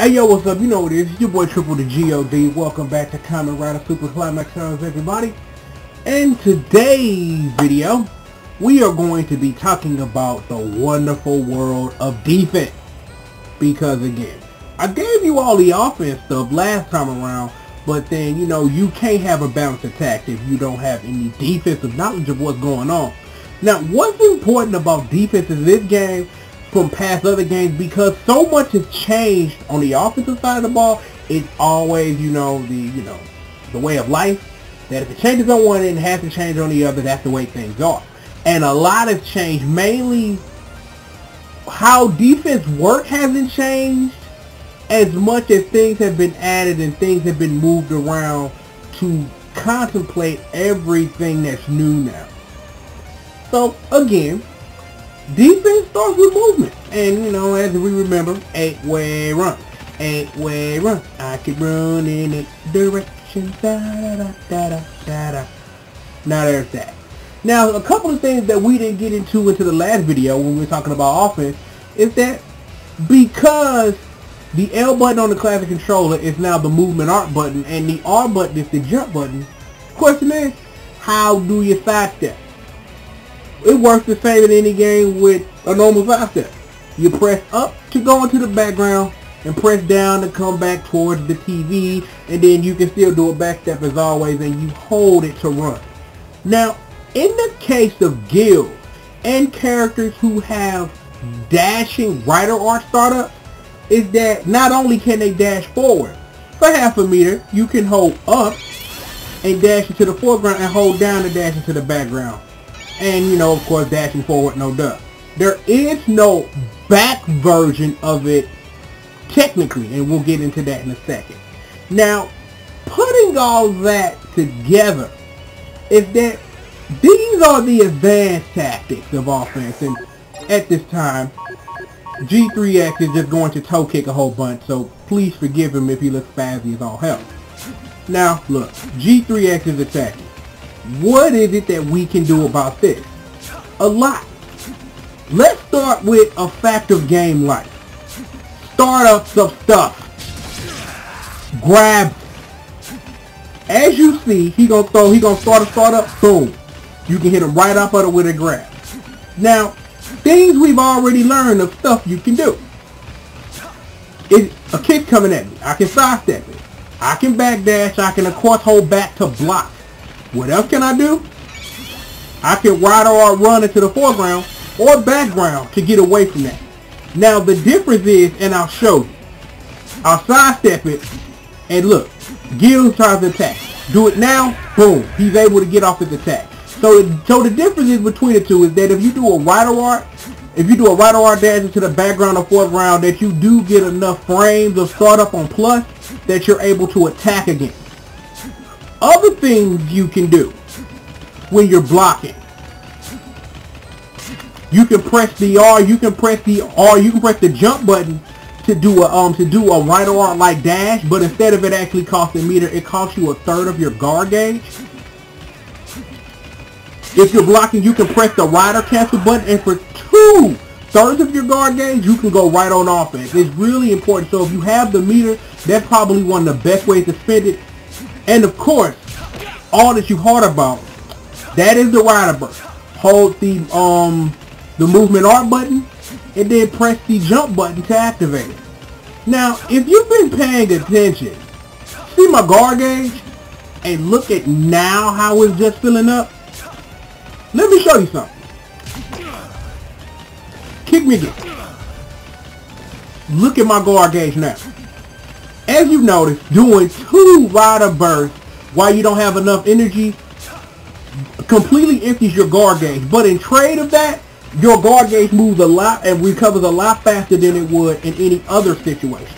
Hey yo, what's up? You know what it is. It's your boy Triple the G.O.D. Welcome back to Kamen Super Climax, everybody. In today's video, we are going to be talking about the wonderful world of defense. Because again, I gave you all the offense stuff last time around, but then, you know, you can't have a balanced attack if you don't have any defensive knowledge of what's going on. Now, what's important about defense in this game from past other games, because so much has changed on the offensive side of the ball, it's always, the way of life, that if it changes on one end, it has to change on the other. That's the way things are. And a lot has changed. Mainly, how defense work hasn't changed as much as things have been added and things have been moved around to contemplate everything that's new now. So, again, defense starts with movement. And, you know, as we remember, 8-way run. 8-way run. I can run in 8 directions. Da-da-da-da-da-da. Now there's that. Now, a couple of things that we didn't get into the last video when we were talking about offense is that because the L button on the classic controller is now the movement art button and the R button is the jump button, the question is, how do you sidestep? It works the same in any game with a normal sidestep. You press up to go into the background and press down to come back towards the TV, and then you can still do a backstep as always, and you hold it to run. Now, in the case of guilds and characters who have dashing rider art startups, is that not only can they dash forward, for half a meter, you can hold up and dash into the foreground and hold down to dash into the background. And, you know, of course, dashing forward, no duh. There is no back version of it, technically, and we'll get into that in a second. Now, putting all that together is that these are the advanced tactics of offense, and at this time, G3X is just going to toe kick a whole bunch, so please forgive him if he looks spazzy as all hell. Now, look, G3X is attacking. What is it that we can do about this? A lot. Let's start with a fact of game life. Startups of stuff. Grab. As you see, he gonna start a startup, boom. You can hit him right up at it with a grab. Now, things we've already learned of stuff you can do. Is a kick coming at me. I can sidestep it. I can backdash. I can of course hold back to block. What else can I do? I can ride or run into the foreground or background to get away from that. Now the difference is, and I'll show you. I'll sidestep it, and look, Gil tries to attack. Do it now, boom, he's able to get off his attack. So the difference is between the two is that if you do a rider art dash into the background or foreground, that you do get enough frames of startup on plus that you're able to attack again. Other things you can do when you're blocking. You can press the R, you can press the jump button to do a rider art like dash, but instead of it actually costing meter, it costs you 1/3 of your guard gauge. If you're blocking, you can press the rider cancel button, and for 2/3 of your guard gauge, you can go right on offense. It's really important. So if you have the meter, that's probably one of the best ways to spend it. And of course, all that you heard about, that is the rider burst. Hold the movement art button and then press the jump button to activate it. Now, if you've been paying attention, see my guard gauge and look at now how it's just filling up. Let me show you something. Kick me again. Look at my guard gauge now. As you notice, doing 2 rider bursts while you don't have enough energy completely empties your guard gauge. But in trade of that, your guard gauge moves a lot and recovers a lot faster than it would in any other situation.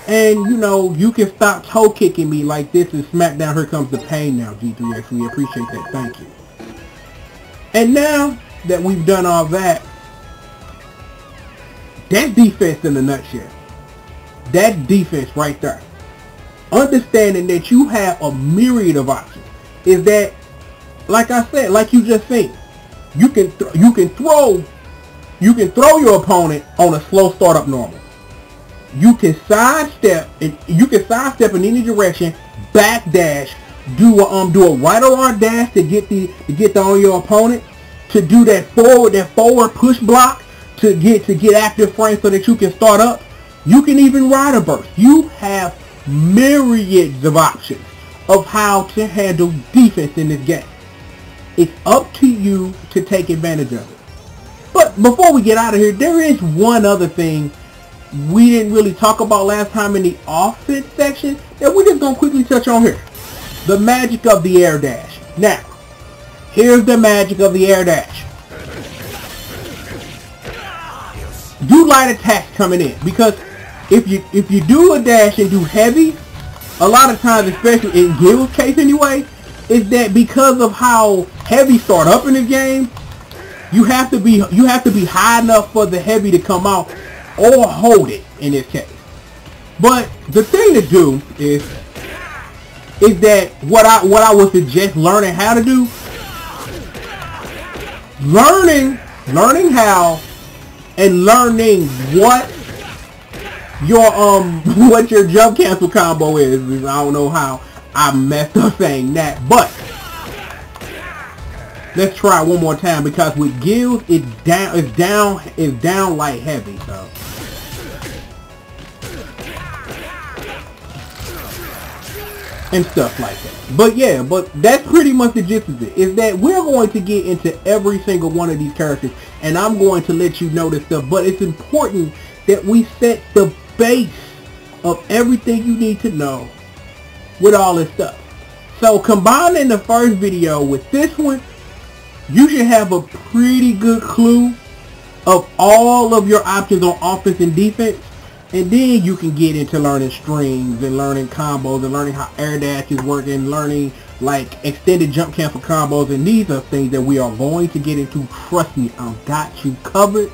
And, you know, you can stop toe kicking me like this in SmackDown. Here comes the pain now, G3X. We appreciate that. Thank you. And now that we've done all that, that's defense in a nutshell. That's defense right there. Understanding that you have a myriad of options is that, like I said, like you just said, you can throw your opponent on a slow startup normal. you can sidestep, and you can sidestep in any direction, backdash, do a right or R dash to get on your opponent, to do that forward push block to get active frame so that you can start up. You can even ride a burst. You have myriads of options of how to handle defense in this game. It's up to you to take advantage of it. But before we get out of here, there is one other thing we didn't really talk about last time in the offense section that we're just going to quickly touch on here. The magic of the air dash. Now, here's the magic of the air dash. Do light attacks coming in, because if you do a dash and do heavy, a lot of times, especially in G.O.D's case anyway, is that because of how heavy start up in this game, you have to be high enough for the heavy to come out, or hold it in this case. But the thing to do is that what I would suggest learning how to do, learning how, and learning what your jump cancel combo is. I don't know how I messed up saying that, but let's try it one more time, because with G.O.D it's down light heavy, so. And stuff like that. But yeah, but that's pretty much the gist of it, is that we're going to get into every single one of these characters, and I'm going to let you know this stuff, but it's important that we set the base of everything you need to know with all this stuff. So combining the first video with this one, you should have a pretty good clue of all of your options on offense and defense. And then you can get into learning strings and learning combos and learning how air dashes work and learning like extended jump cancel combos. And these are things that we are going to get into. Trust me, I've got you covered.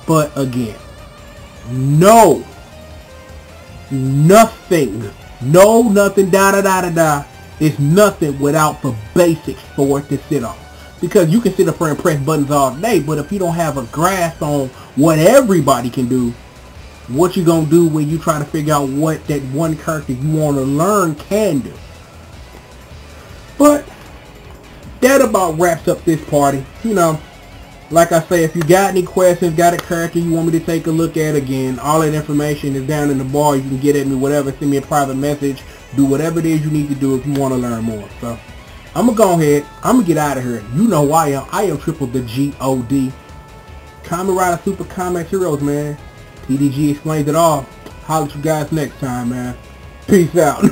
But again, nothing, is nothing without the basics for it to sit on. Because you can sit up there and press buttons all day, but if you don't have a grasp on what everybody can do, what you gonna do when you try to figure out what that one character you want to learn can do? But that about wraps up this party. You know, like I say, if you got any questions, got a character you want me to take a look at, again, all that information is down in the bar. You can get at me, whatever, send me a private message, do whatever it is you need to do if you want to learn more. So I'm gonna go ahead, I'm gonna get out of here. You know who I am triple the G.O.D. Kamen Rider Super Climax Heroes, man. TDG explains it all. Holler at you guys next time, man. Peace out.